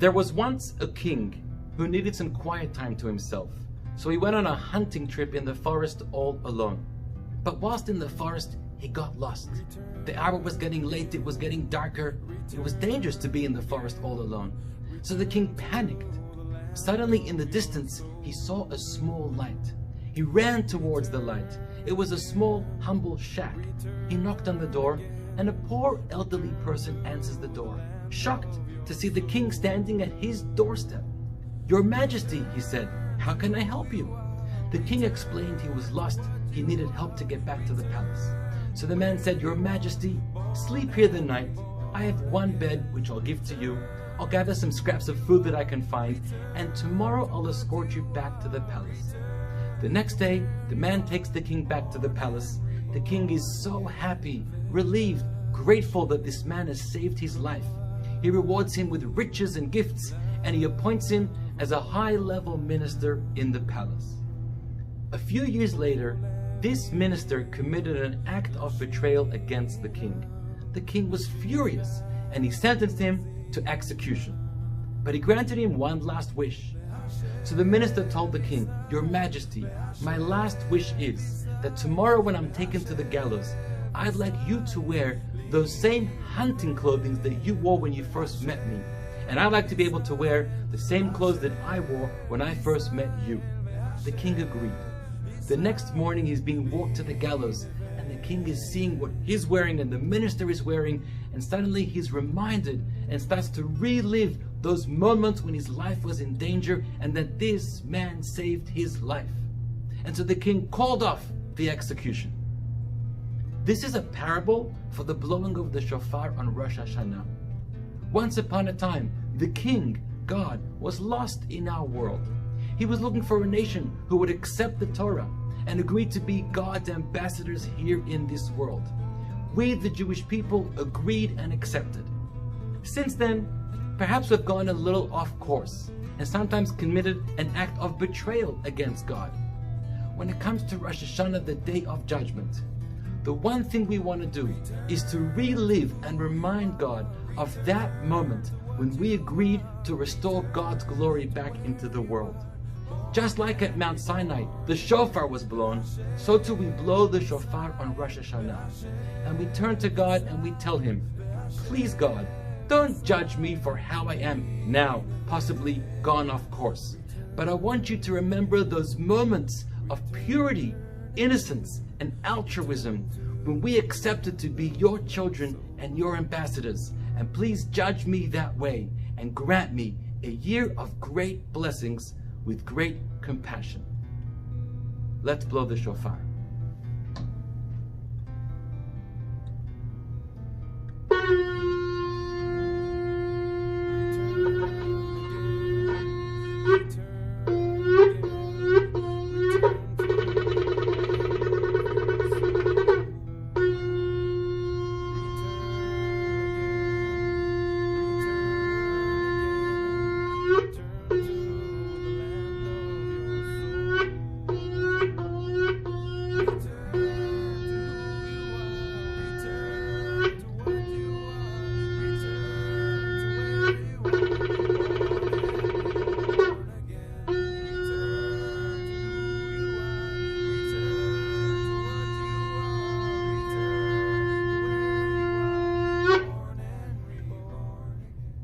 There was once a king who needed some quiet time to himself, so he went on a hunting trip in the forest all alone. But whilst in the forest, he got lost. The hour was getting late, it was getting darker. It was dangerous to be in the forest all alone. So the king panicked. Suddenly in the distance, he saw a small light. He ran towards the light. It was a small, humble shack. He knocked on the door, and a poor elderly person answers the door, shocked to see the king standing at his doorstep. "Your Majesty," he said, "how can I help you?" The king explained he was lost. He needed help to get back to the palace. So the man said, "Your Majesty, sleep here the night. I have one bed which I'll give to you. I'll gather some scraps of food that I can find, and tomorrow I'll escort you back to the palace." The next day, the man takes the king back to the palace. The king is so happy, relieved, grateful that this man has saved his life. He rewards him with riches and gifts, and he appoints him as a high-level minister in the palace. A few years later, this minister committed an act of betrayal against the king. The king was furious, and he sentenced him to execution. But he granted him one last wish. So the minister told the king, "Your Majesty, my last wish is that tomorrow when I'm taken to the gallows, I'd like you to wear those same hunting clothing that you wore when you first met me. And I'd like to be able to wear the same clothes that I wore when I first met you." The king agreed. The next morning he's being walked to the gallows, and the king is seeing what he's wearing and the minister is wearing, and suddenly he's reminded and starts to relive those moments when his life was in danger and that this man saved his life. And so the king called off the execution. This is a parable for the blowing of the shofar on Rosh Hashanah. Once upon a time, the king, God, was lost in our world. He was looking for a nation who would accept the Torah and agree to be God's ambassadors here in this world. We, the Jewish people, agreed and accepted. Since then, perhaps we've gone a little off course and sometimes committed an act of betrayal against God. When it comes to Rosh Hashanah, the Day of Judgment, the one thing we want to do is to relive and remind God of that moment when we agreed to restore God's glory back into the world. Just like at Mount Sinai, the shofar was blown, so too we blow the shofar on Rosh Hashanah. And we turn to God and we tell Him, "Please God, don't judge me for how I am now, possibly gone off course. But I want you to remember those moments of purity, innocence, and altruism when we accepted to be your children and your ambassadors. And please judge me that way and grant me a year of great blessings with great compassion." Let's blow the shofar.